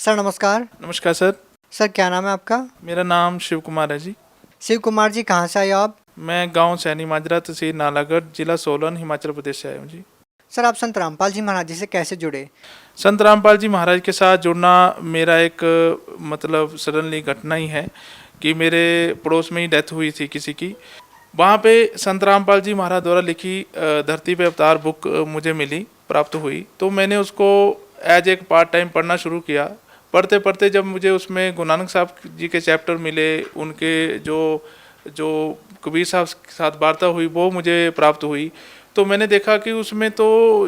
Sir नमस्कार। नमस्कार sir. Sir क्या नाम है आपका? मेरा नाम शिव कुमार है जी। शिव कुमार जी, कहाँ से आए हो आप? मैं गांव सैनी माजरा, तहसील नालागढ़, जिला सोलन, हिमाचल प्रदेश से आया हूँ जी। सर आप संत रामपाल जी महाराज जी से कैसे जुड़े? संत रामपाल जी महाराज के साथ जुड़ना मेरा एक मतलब सडनली घटना ही है कि मेरे पड़ोस में ही डेथ हुई थी किसी की। वहाँ पे संत रामपाल जी महाराज द्वारा लिखी धरती पे अवतार बुक मुझे मिली, प्राप्त हुई। तो मैंने उसको एज एक पार्ट टाइम पढ़ना शुरू किया। पढ़ते पढ़ते जब मुझे उसमें गुरु नानक साहब जी के चैप्टर मिले, उनके जो जो कबीर साहब के साथ वार्ता हुई वो मुझे प्राप्त हुई। तो मैंने देखा कि उसमें तो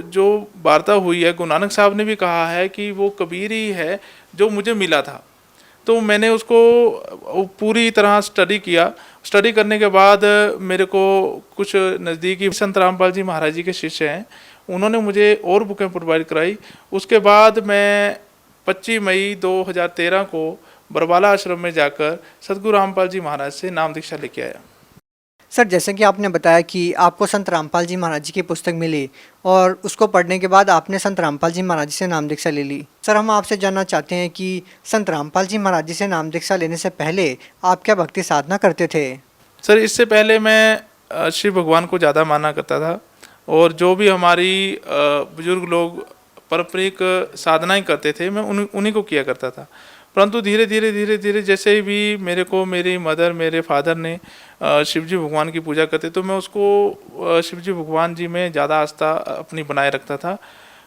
जो वार्ता हुई है, गुरु नानक साहब ने भी कहा है कि वो कबीर ही है जो मुझे मिला था। तो मैंने उसको पूरी तरह स्टडी किया। स्टडी करने के बाद मेरे को कुछ नज़दीकी संत रामपाल जी महाराज जी के शिष्य हैं, उन्होंने मुझे और बुकें प्रोवाइड कराई। उसके बाद मैं 25 मई 2013 को बरवाला आश्रम में जाकर सतगुरु रामपाल जी महाराज से नाम दीक्षा लेके आया। सर जैसे कि आपने बताया कि आपको संत रामपाल जी महाराज जी की पुस्तक मिली और उसको पढ़ने के बाद आपने संत रामपाल जी महाराज जी से नाम दीक्षा ले ली। सर हम आपसे जानना चाहते हैं कि संत रामपाल जी महाराज जी से नाम दीक्षा लेने से पहले आप क्या भक्ति साधना करते थे? सर इससे पहले मैं शिव भगवान को ज़्यादा माना करता था, और जो भी हमारी बुजुर्ग लोग पारंपरिक साधनाएं करते थे मैं उन्हीं को किया करता था। परंतु धीरे धीरे जैसे भी मेरे को मेरी मदर, मेरे फादर ने शिवजी भगवान की पूजा करते, तो मैं उसको शिवजी भगवान जी में ज़्यादा आस्था अपनी बनाए रखता था।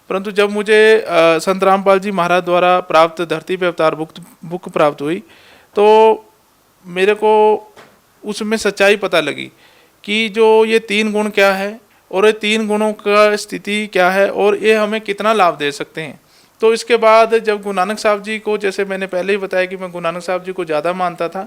परंतु जब मुझे संत रामपाल जी महाराज द्वारा प्राप्त धरती पे अवतार बुक प्राप्त हुई, तो मेरे को उसमें सच्चाई पता लगी कि जो ये 3 गुण क्या है और ये 3 गुणों का स्थिति क्या है और ये हमें कितना लाभ दे सकते हैं। तो इसके बाद जब गुरु नानक साहब जी को, जैसे मैंने पहले ही बताया कि मैं गुरु नानक साहब जी को ज़्यादा मानता था,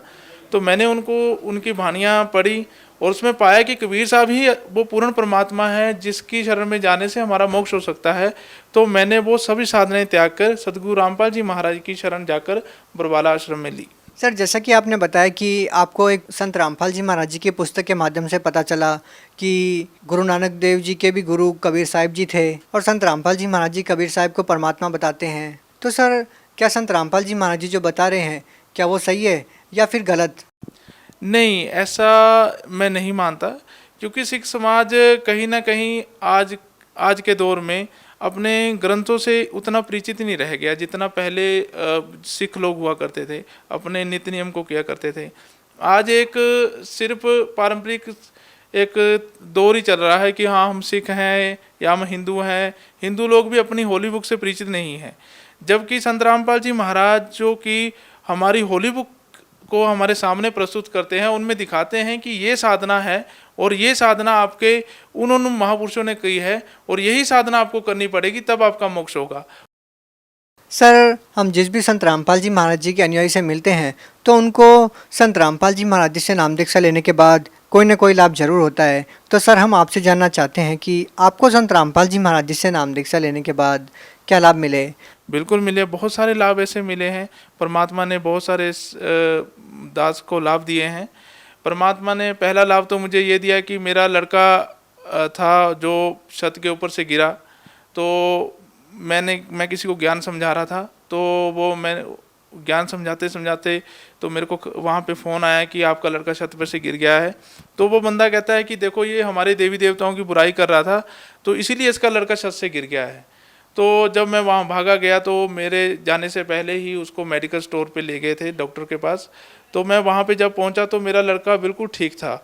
तो मैंने उनकी वाणियाँ पढ़ी और उसमें पाया कि कबीर साहब ही वो पूर्ण परमात्मा है जिसकी शरण में जाने से हमारा मोक्ष हो सकता है। तो मैंने वो सभी साधनाएं त्याग कर सतगुरु रामपाल जी महाराज की शरण जाकर बरवाला आश्रम में ली। सर जैसा कि आपने बताया कि आपको एक संत रामपाल जी महाराज जी की पुस्तक के माध्यम से पता चला कि गुरु नानक देव जी के भी गुरु कबीर साहिब जी थे और संत रामपाल जी महाराज जी कबीर साहिब को परमात्मा बताते हैं। तो सर क्या संत रामपाल जी महाराज जी जो बता रहे हैं क्या वो सही है या फिर गलत? नहीं, ऐसा मैं नहीं मानता, क्योंकि सिख समाज कहीं ना कहीं आज के दौर में अपने ग्रंथों से उतना परिचित नहीं रह गया जितना पहले सिख लोग हुआ करते थे, अपने नित्य नियम को किया करते थे। आज एक सिर्फ पारंपरिक एक दौर ही चल रहा है कि हाँ हम सिख हैं या हम हिंदू हैं। हिंदू लोग भी अपनी होली बुक से परिचित नहीं हैं, जबकि संत रामपाल जी महाराज जो कि हमारी होली बुक को हमारे सामने प्रस्तुत करते हैं, उनमें दिखाते हैं कि ये साधना है और ये साधना आपके उन महापुरुषों ने की है और यही साधना आपको करनी पड़ेगी, तब आपका मोक्ष होगा। सर हम जिस भी संत रामपाल जी महाराज जी के अनुयायी से मिलते हैं तो उनको संत रामपाल जी महाराज जी से नाम दीक्षा लेने के बाद कोई ना कोई लाभ जरूर होता है। तो सर हम आपसे जानना चाहते हैं कि आपको संत रामपाल जी महाराज जी से नाम दीक्षा लेने के बाद क्या लाभ मिले? बिल्कुल मिले, बहुत सारे लाभ ऐसे मिले हैं। परमात्मा ने बहुत सारे दास को लाभ दिए हैं। परमात्मा ने पहला लाभ तो मुझे ये दिया कि मेरा लड़का था जो छत के ऊपर से गिरा, तो मैं किसी को ज्ञान समझा रहा था, तो वो मैं ज्ञान समझाते समझाते तो मेरे को वहाँ पे फ़ोन आया कि आपका लड़का छत पर से गिर गया है। तो वो बंदा कहता है कि देखो ये हमारे देवी देवताओं की बुराई कर रहा था, तो इसीलिए इसका लड़का छत से गिर गया है। तो जब मैं वहाँ भागा गया तो मेरे जाने से पहले ही उसको मेडिकल स्टोर पे ले गए थे, डॉक्टर के पास। तो मैं वहाँ पे जब पहुँचा तो मेरा लड़का बिल्कुल ठीक था।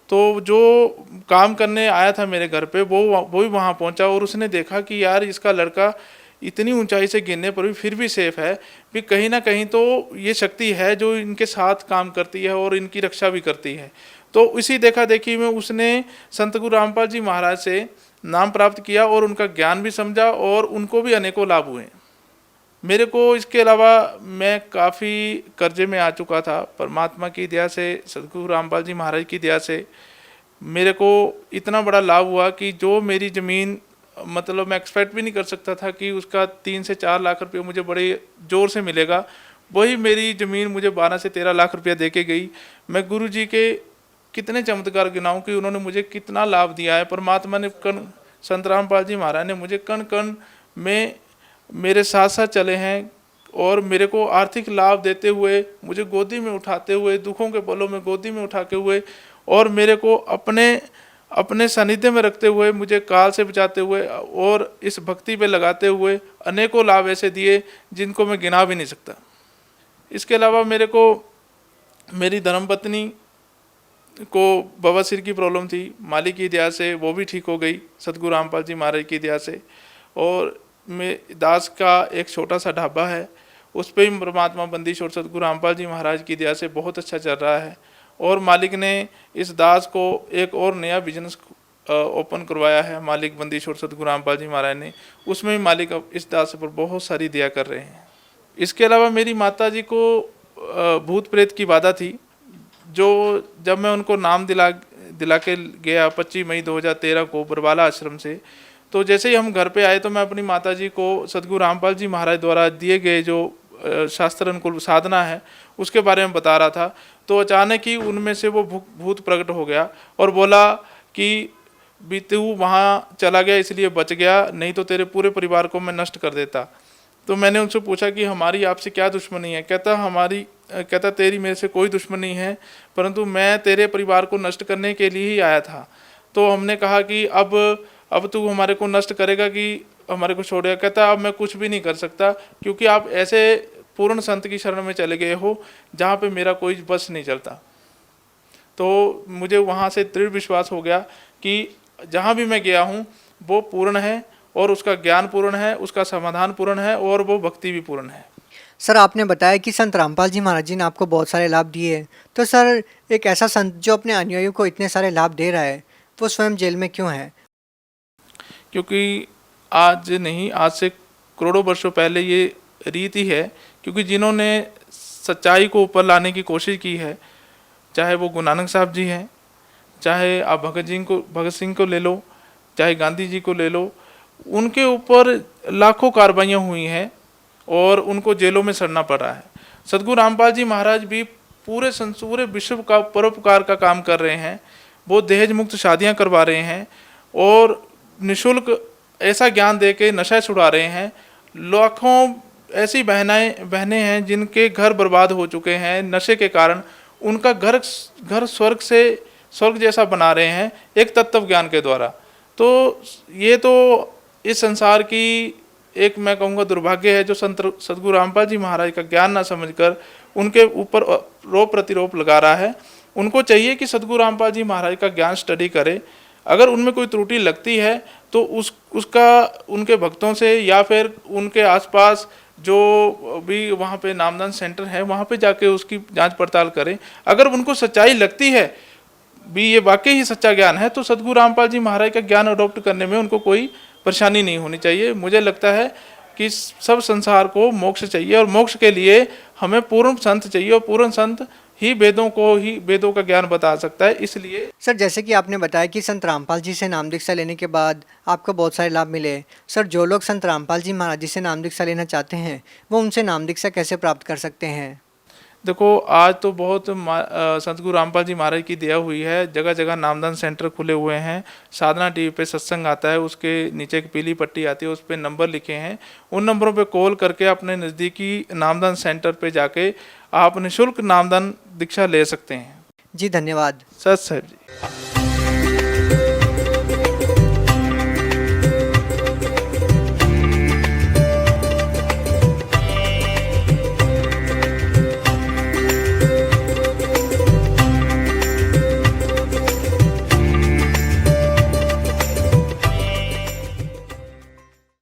तो जो काम करने आया था मेरे घर पे वो भी वहाँ पहुँचा और उसने देखा कि यार इसका लड़का इतनी ऊंचाई से गिरने पर भी फिर भी सेफ है, भी कहीं ना कहीं तो ये शक्ति है जो इनके साथ काम करती है और इनकी रक्षा भी करती है। तो इसी देखा देखी में उसने संत गुरु रामपाल जी महाराज से नाम प्राप्त किया और उनका ज्ञान भी समझा और उनको भी अनेकों लाभ हुए। मेरे को इसके अलावा मैं काफ़ी कर्जे में आ चुका था। परमात्मा की दया से, सतगुरु रामपाल जी महाराज की दया से मेरे को इतना बड़ा लाभ हुआ कि जो मेरी ज़मीन, मतलब मैं एक्सपेक्ट भी नहीं कर सकता था कि उसका 3 से 4 लाख रुपये मुझे बड़े ज़ोर से मिलेगा, वही मेरी ज़मीन मुझे 12 से 13 लाख रुपया दे के गई। मैं गुरु जी के कितने चमत्कार गिनाऊं कि उन्होंने मुझे कितना लाभ दिया है। परमात्मा ने संत रामपाल जी महाराज ने मुझे कण कण में मेरे साथ साथ चले हैं और मेरे को आर्थिक लाभ देते हुए, मुझे गोदी में उठाते हुए, दुखों के पलों में गोदी में उठाते हुए और मेरे को अपने सानिध्य में रखते हुए, मुझे काल से बचाते हुए और इस भक्ति पे लगाते हुए अनेकों लाभ ऐसे दिए जिनको मैं गिना भी नहीं सकता। इसके अलावा मेरे को मेरी धर्मपत्नी को बवासीर की प्रॉब्लम थी, मालिक की दया से वो भी ठीक हो गई सतगुरु रामपाल जी महाराज की दया से। और मैं दास का एक छोटा सा ढाबा है, उस पर भी परमात्मा बंदिश और सतगुरु रामपाल जी महाराज की दया से बहुत अच्छा चल रहा है। और मालिक ने इस दास को एक और नया बिजनेस ओपन करवाया है, मालिक बंदिश और सतगुरु रामपाल जी महाराज ने, उसमें भी मालिक अब इस दास पर बहुत सारी दया कर रहे हैं। इसके अलावा मेरी माता जी को भूत प्रेत की बाधा थी, जो जब मैं उनको नाम दिला के गया 25 मई 2013 को बरवाला आश्रम से, तो जैसे ही हम घर पे आए तो मैं अपनी माता जी को सतगुरु रामपाल जी महाराज द्वारा दिए गए जो शास्त्र अनुकूल साधना है उसके बारे में बता रहा था। तो अचानक ही उनमें से वो भूत प्रकट हो गया और बोला कि भी तू वहाँ चला गया इसलिए बच गया, नहीं तो तेरे पूरे परिवार को मैं नष्ट कर देता। तो मैंने उनसे पूछा कि हमारी आपसे क्या दुश्मनी है? कहता तेरी मेरे से कोई दुश्मनी है, परंतु मैं तेरे परिवार को नष्ट करने के लिए ही आया था। तो हमने कहा कि अब तू हमारे को नष्ट करेगा कि हमारे को छोड़ेगा? कहता अब मैं कुछ भी नहीं कर सकता, क्योंकि आप ऐसे पूर्ण संत की शरण में चले गए हो जहाँ पे मेरा कोई बस नहीं चलता। तो मुझे वहाँ से दृढ़ विश्वास हो गया कि जहाँ भी मैं गया हूँ वो पूर्ण है और उसका ज्ञान पूर्ण है, उसका समाधान पूर्ण है और वो भक्ति भी पूर्ण है। सर, आपने बताया कि संत रामपाल जी महाराज जी ने आपको बहुत सारे लाभ दिए, तो सर एक ऐसा संत जो अपने अनुयायियों को इतने सारे लाभ दे रहा है वो स्वयं जेल में क्यों है? क्योंकि आज नहीं, आज से करोड़ों वर्षों पहले ये रीति है, क्योंकि जिन्होंने सच्चाई को ऊपर लाने की कोशिश की है, चाहे वो गुरु नानक साहब जी हैं, चाहे आप भगत सिंह को ले लो, चाहे गांधी जी को ले लो, उनके ऊपर लाखों कार्रवाइयाँ हुई हैं और उनको जेलों में सड़ना पड़ा है। सतगुरु रामपाल जी महाराज भी पूरे विश्व का परोपकार का काम कर रहे हैं। वो दहेज मुक्त शादियाँ करवा रहे हैं और निःशुल्क ऐसा ज्ञान दे के नशा छुड़ा रहे हैं। लाखों ऐसी बहनें हैं जिनके घर बर्बाद हो चुके हैं नशे के कारण, उनका घर स्वर्ग जैसा बना रहे हैं एक तत्व ज्ञान के द्वारा। तो ये तो इस संसार की एक मैं कहूँगा दुर्भाग्य है जो सतगुरु रामपाल जी महाराज का ज्ञान ना समझकर उनके ऊपर रोप प्रतिरोप लगा रहा है। उनको चाहिए कि सतगुरु रामपाल जी महाराज का ज्ञान स्टडी करे, अगर उनमें कोई त्रुटि लगती है तो उसका उनके भक्तों से या फिर उनके आसपास जो भी वहाँ पे नामदान सेंटर है वहाँ पे जाके उसकी जांच पड़ताल करें। अगर उनको सच्चाई लगती है भी ये वाकई ही सच्चा ज्ञान है तो सतगुरु रामपाल जी महाराज का ज्ञान अडॉप्ट करने में उनको कोई परेशानी नहीं होनी चाहिए। मुझे लगता है कि सब संसार को मोक्ष चाहिए और मोक्ष के लिए हमें पूर्ण संत चाहिए और पूर्ण संत ही वेदों का ज्ञान बता सकता है। इसलिए सर, जैसे कि आपने बताया कि संत रामपाल जी से नाम दीक्षा लेने के बाद आपको बहुत सारे लाभ मिले। सर, जो लोग संत रामपाल जी महाराज जी से नाम दीक्षा लेना चाहते हैं वो उनसे नाम दीक्षा कैसे प्राप्त कर सकते हैं? देखो, आज तो बहुत सतगुरु रामपाल जी महाराज की दया हुई है, जगह जगह नामदान सेंटर खुले हुए हैं। साधना टीवी पे सत्संग आता है, उसके नीचे एक पीली पट्टी आती है, उस पर नंबर लिखे हैं। उन नंबरों पे कॉल करके अपने नज़दीकी नामदान सेंटर पे जाके आप निःशुल्क नामदान दीक्षा ले सकते हैं। जी, धन्यवाद। सत साहिब जी।